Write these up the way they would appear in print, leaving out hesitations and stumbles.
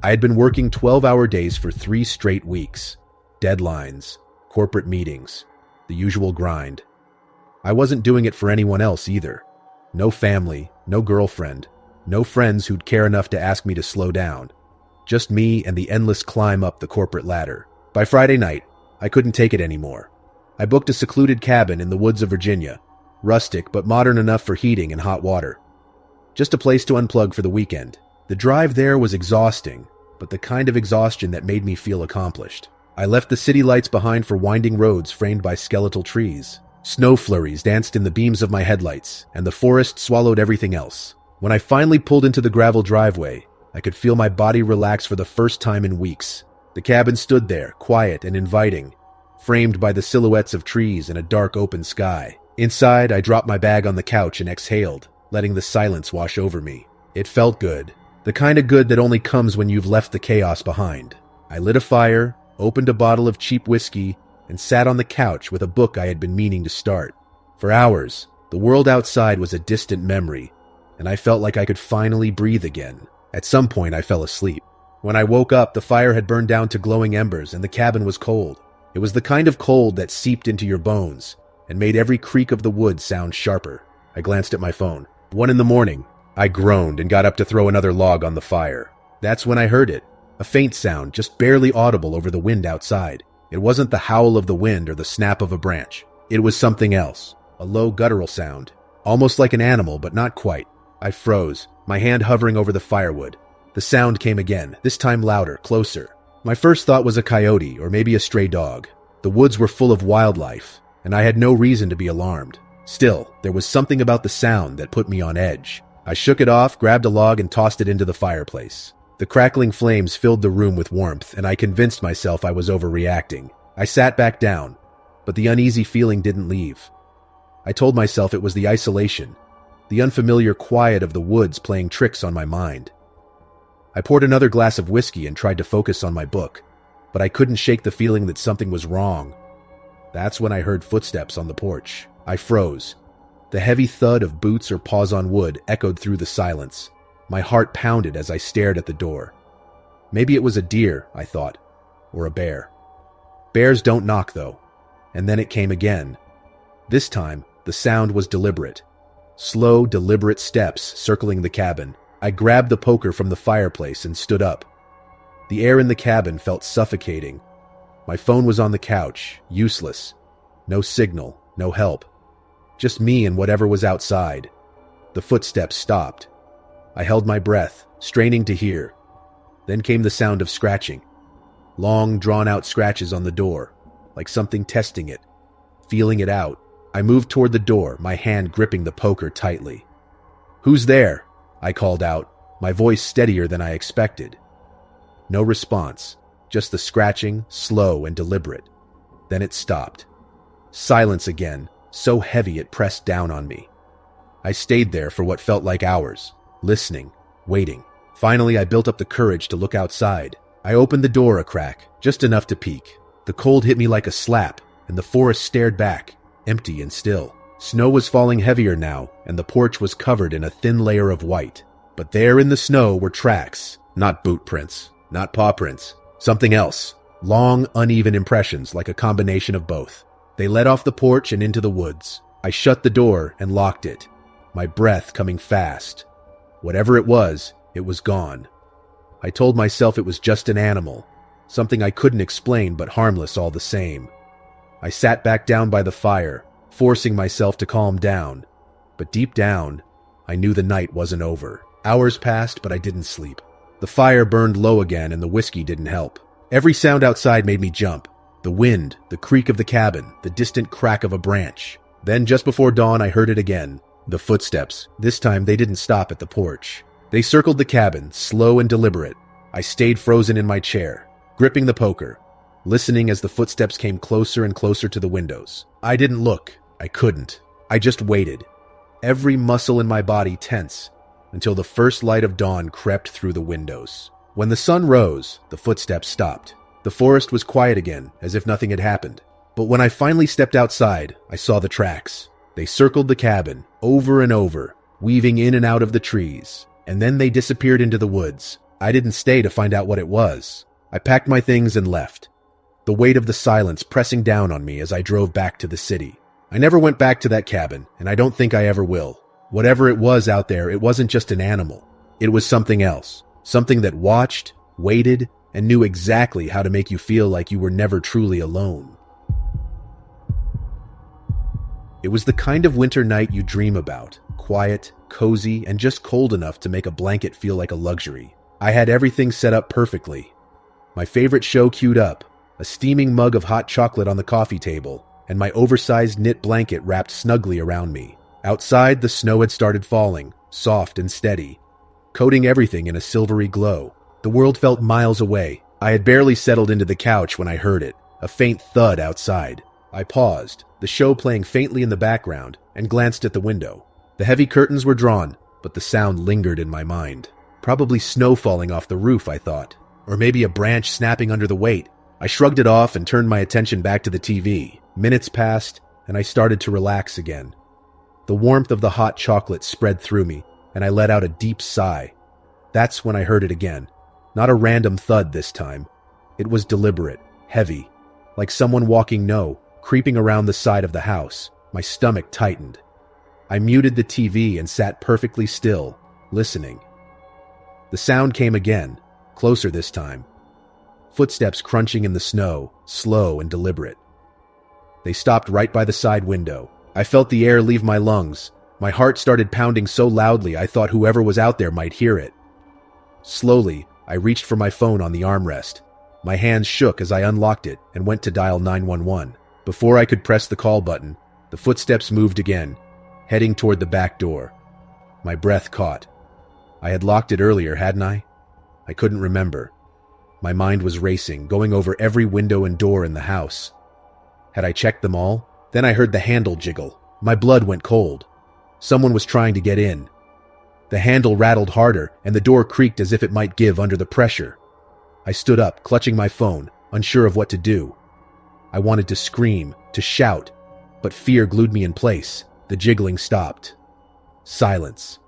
I had been working 12-hour days for 3 straight weeks. Deadlines, corporate meetings, the usual grind. I wasn't doing it for anyone else either. No family, no girlfriend, no friends who'd care enough to ask me to slow down. Just me and the endless climb up the corporate ladder. By Friday night, I couldn't take it anymore. I booked a secluded cabin in the woods of Virginia, rustic but modern enough for heating and hot water. Just a place to unplug for the weekend. The drive there was exhausting, but the kind of exhaustion that made me feel accomplished. I left the city lights behind for winding roads framed by skeletal trees. Snow flurries danced in the beams of my headlights, and the forest swallowed everything else. When I finally pulled into the gravel driveway, I could feel my body relax for the first time in weeks. The cabin stood there, quiet and inviting, framed by the silhouettes of trees and a dark open sky. Inside, I dropped my bag on the couch and exhaled, letting the silence wash over me. It felt good. The kind of good that only comes when you've left the chaos behind. I lit a fire, opened a bottle of cheap whiskey, and sat on the couch with a book I had been meaning to start. For hours, the world outside was a distant memory, and I felt like I could finally breathe again. At some point, I fell asleep. When I woke up, the fire had burned down to glowing embers, and the cabin was cold. It was the kind of cold that seeped into your bones and made every creak of the wood sound sharper. I glanced at my phone. 1 a.m. I groaned and got up to throw another log on the fire. That's when I heard it. A faint sound, just barely audible over the wind outside. It wasn't the howl of the wind or the snap of a branch. It was something else. A low guttural sound. Almost like an animal, but not quite. I froze, my hand hovering over the firewood. The sound came again, this time louder, closer. My first thought was a coyote or maybe a stray dog. The woods were full of wildlife, and I had no reason to be alarmed. Still, there was something about the sound that put me on edge. I shook it off, grabbed a log, and tossed it into the fireplace. The crackling flames filled the room with warmth, and I convinced myself I was overreacting. I sat back down, but the uneasy feeling didn't leave. I told myself it was the isolation, the unfamiliar quiet of the woods playing tricks on my mind. I poured another glass of whiskey and tried to focus on my book, but I couldn't shake the feeling that something was wrong. That's when I heard footsteps on the porch. I froze. The heavy thud of boots or paws on wood echoed through the silence. My heart pounded as I stared at the door. Maybe it was a deer, I thought, or a bear. Bears don't knock, though. And then it came again. This time, the sound was deliberate. Slow, deliberate steps circling the cabin. I grabbed the poker from the fireplace and stood up. The air in the cabin felt suffocating. My phone was on the couch, useless. No signal, no help. Just me and whatever was outside. The footsteps stopped. I held my breath, straining to hear. Then came the sound of scratching. Long, drawn-out scratches on the door, like something testing it, feeling it out. I moved toward the door, my hand gripping the poker tightly. "Who's there?" I called out, my voice steadier than I expected. No response, just the scratching, slow and deliberate. Then it stopped. Silence again, so heavy it pressed down on me. I stayed there for what felt like hours, listening, waiting. Finally, I built up the courage to look outside. I opened the door a crack, just enough to peek. The cold hit me like a slap, and the forest stared back, empty and still. Snow was falling heavier now, and the porch was covered in a thin layer of white. But there in the snow were tracks, not boot prints, not paw prints, something else. Long, uneven impressions like a combination of both. They led off the porch and into the woods. I shut the door and locked it, my breath coming fast. Whatever it was gone. I told myself it was just an animal, something I couldn't explain but harmless all the same. I sat back down by the fire, forcing myself to calm down. But deep down, I knew the night wasn't over. Hours passed, but I didn't sleep. The fire burned low again and the whiskey didn't help. Every sound outside made me jump. The wind, the creak of the cabin, the distant crack of a branch. Then just before dawn, I heard it again. The footsteps. This time they didn't stop at the porch. They circled the cabin, slow and deliberate. I stayed frozen in my chair, gripping the poker, listening as the footsteps came closer and closer to the windows. I didn't look. I couldn't. I just waited, every muscle in my body tense, until the first light of dawn crept through the windows. When the sun rose, the footsteps stopped. The forest was quiet again, as if nothing had happened. But when I finally stepped outside, I saw the tracks. They circled the cabin, over and over, weaving in and out of the trees, and then they disappeared into the woods. I didn't stay to find out what it was. I packed my things and left, the weight of the silence pressing down on me as I drove back to the city. I never went back to that cabin, and I don't think I ever will. Whatever it was out there, it wasn't just an animal. It was something else. Something that watched, waited, and knew exactly how to make you feel like you were never truly alone. It was the kind of winter night you dream about. Quiet, cozy, and just cold enough to make a blanket feel like a luxury. I had everything set up perfectly. My favorite show queued up, a steaming mug of hot chocolate on the coffee table, and my oversized knit blanket wrapped snugly around me. Outside, the snow had started falling, soft and steady, coating everything in a silvery glow. The world felt miles away. I had barely settled into the couch when I heard it, a faint thud outside. I paused, the show playing faintly in the background, and glanced at the window. The heavy curtains were drawn, but the sound lingered in my mind. Probably snow falling off the roof, I thought. Or maybe a branch snapping under the weight. I shrugged it off and turned my attention back to the TV. Minutes passed, and I started to relax again. The warmth of the hot chocolate spread through me, and I let out a deep sigh. That's when I heard it again. Not a random thud this time. It was deliberate, heavy, like someone walking creeping around the side of the house. My stomach tightened. I muted the TV and sat perfectly still, listening. The sound came again, closer this time. Footsteps crunching in the snow, slow and deliberate. They stopped right by the side window. I felt the air leave my lungs. My heart started pounding so loudly I thought whoever was out there might hear it. Slowly, I reached for my phone on the armrest. My hands shook as I unlocked it and went to dial 911. Before I could press the call button, the footsteps moved again, heading toward the back door. My breath caught. I had locked it earlier, hadn't I? I couldn't remember. My mind was racing, going over every window and door in the house. Had I checked them all? Then I heard the handle jiggle. My blood went cold. Someone was trying to get in. The handle rattled harder, and the door creaked as if it might give under the pressure. I stood up, clutching my phone, unsure of what to do. I wanted to scream, to shout, but fear glued me in place. The jiggling stopped. Silence.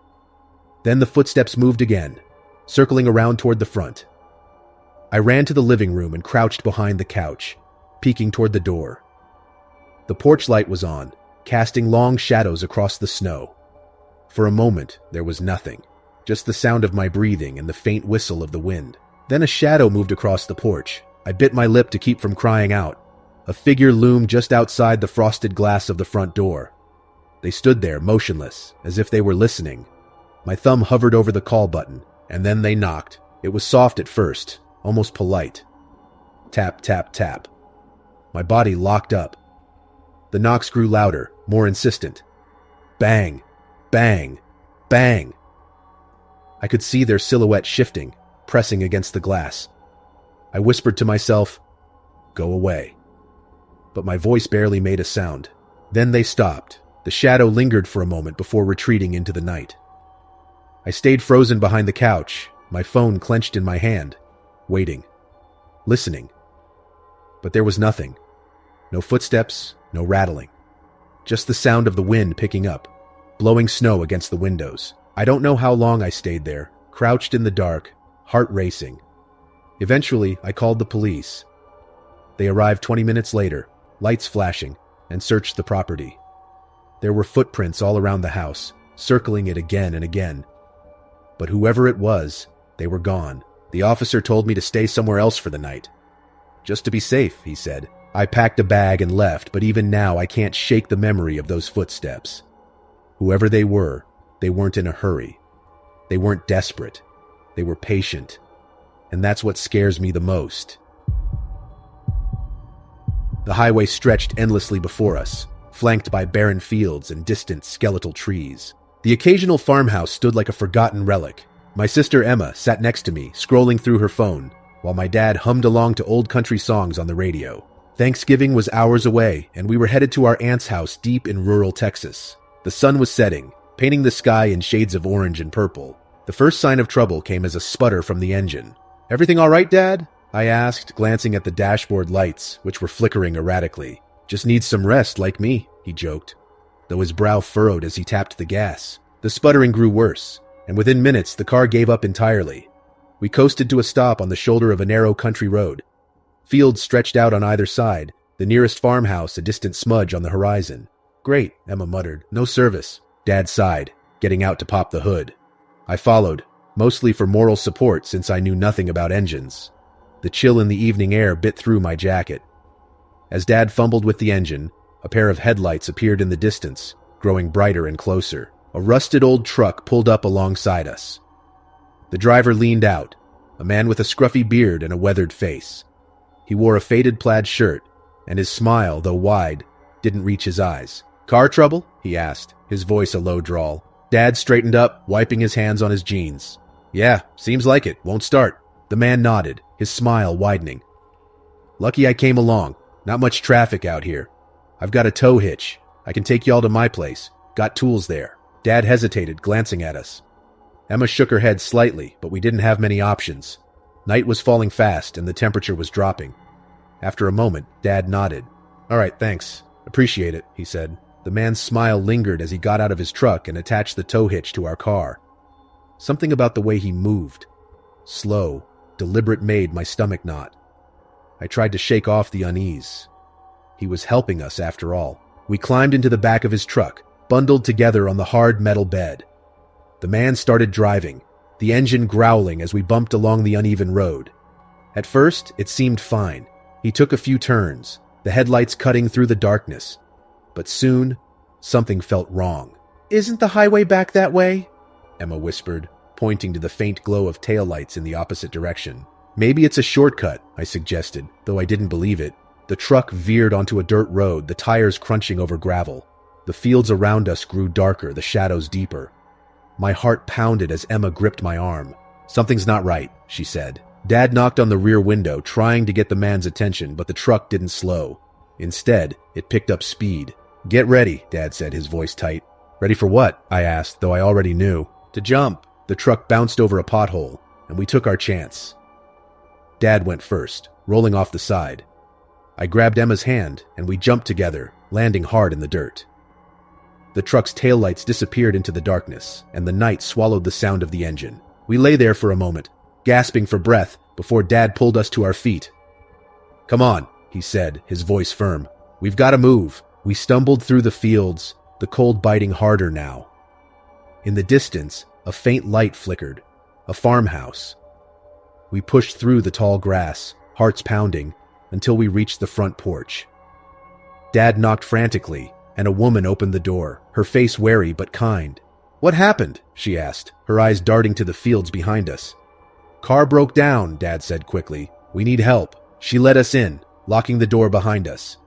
Then the footsteps moved again, circling around toward the front. I ran to the living room and crouched behind the couch, peeking toward the door. The porch light was on, casting long shadows across the snow. For a moment, there was nothing, just the sound of my breathing and the faint whistle of the wind. Then a shadow moved across the porch. I bit my lip to keep from crying out. A figure loomed just outside the frosted glass of the front door. They stood there, motionless, as if they were listening. My thumb hovered over the call button, and then they knocked. It was soft at first, almost polite. Tap, tap, tap. My body locked up. The knocks grew louder, more insistent. Bang, bang, bang. I could see their silhouette shifting, pressing against the glass. I whispered to myself, "Go away." But my voice barely made a sound. Then they stopped. The shadow lingered for a moment before retreating into the night. I stayed frozen behind the couch, my phone clenched in my hand, waiting, listening. But there was nothing. No footsteps, no rattling. Just the sound of the wind picking up, blowing snow against the windows. I don't know how long I stayed there, crouched in the dark, heart racing. Eventually, I called the police. They arrived 20 minutes later, lights flashing, and searched the property. There were footprints all around the house, circling it again and again. But whoever it was, they were gone. The officer told me to stay somewhere else for the night. Just to be safe, he said. I packed a bag and left, but even now I can't shake the memory of those footsteps. Whoever they weren't in a hurry. They weren't desperate. They were patient. And that's what scares me the most. The highway stretched endlessly before us, flanked by barren fields and distant skeletal trees. The occasional farmhouse stood like a forgotten relic. My sister Emma sat next to me, scrolling through her phone, while my dad hummed along to old country songs on the radio. Thanksgiving was hours away, and we were headed to our aunt's house deep in rural Texas. The sun was setting, painting the sky in shades of orange and purple. The first sign of trouble came as a sputter from the engine. "Everything all right, Dad?" I asked, glancing at the dashboard lights, which were flickering erratically. "Just needs some rest, like me," he joked, though his brow furrowed as he tapped the gas. The sputtering grew worse, and within minutes the car gave up entirely. We coasted to a stop on the shoulder of a narrow country road. Fields stretched out on either side, the nearest farmhouse a distant smudge on the horizon. Great, Emma muttered. No service. Dad sighed, getting out to pop the hood. I followed, mostly for moral support since I knew nothing about engines. The chill in the evening air bit through my jacket. As Dad fumbled with the engine, a pair of headlights appeared in the distance, growing brighter and closer. A rusted old truck pulled up alongside us. The driver leaned out, a man with a scruffy beard and a weathered face. He wore a faded plaid shirt, and his smile, though wide, didn't reach his eyes. "Car trouble?" he asked, his voice a low drawl. Dad straightened up, wiping his hands on his jeans. "Yeah, seems like it. Won't start." The man nodded, his smile widening. "Lucky I came along. Not much traffic out here. I've got a tow hitch. I can take y'all to my place. Got tools there." Dad hesitated, glancing at us. Emma shook her head slightly, but we didn't have many options. Night was falling fast, and the temperature was dropping. After a moment, Dad nodded. "All right, thanks. Appreciate it," he said. The man's smile lingered as he got out of his truck and attached the tow hitch to our car. Something about the way he moved, slow, deliberate, made my stomach knot. I tried to shake off the unease. He was helping us, after all. We climbed into the back of his truck, bundled together on the hard metal bed. The man started driving, the engine growling as we bumped along the uneven road. At first, it seemed fine. He took a few turns, the headlights cutting through the darkness. But soon, something felt wrong. "Isn't the highway back that way?" Emma whispered, pointing to the faint glow of taillights in the opposite direction. "Maybe it's a shortcut," I suggested, though I didn't believe it. The truck veered onto a dirt road, the tires crunching over gravel. The fields around us grew darker, the shadows deeper. My heart pounded as Emma gripped my arm. "Something's not right," she said. Dad knocked on the rear window, trying to get the man's attention, but the truck didn't slow. Instead, it picked up speed. "Get ready," Dad said, his voice tight. "Ready for what?" I asked, though I already knew. "To jump." The truck bounced over a pothole, and we took our chance. Dad went first, rolling off the side. I grabbed Emma's hand, and we jumped together, landing hard in the dirt. The truck's taillights disappeared into the darkness, and the night swallowed the sound of the engine. We lay there for a moment, gasping for breath, before Dad pulled us to our feet. "Come on," he said, his voice firm. "We've got to move." We stumbled through the fields, the cold biting harder now. In the distance, a faint light flickered. A farmhouse. We pushed through the tall grass, hearts pounding, until we reached the front porch. Dad knocked frantically, and a woman opened the door, her face wary but kind. "What happened?" she asked, her eyes darting to the fields behind us. "Car broke down," Dad said quickly. "We need help." She let us in, locking the door behind us.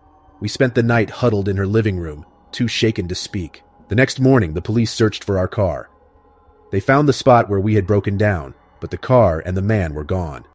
We spent the night huddled in her living room, too shaken to speak. The next morning, the police searched for our car. They found the spot where we had broken down, but the car and the man were gone.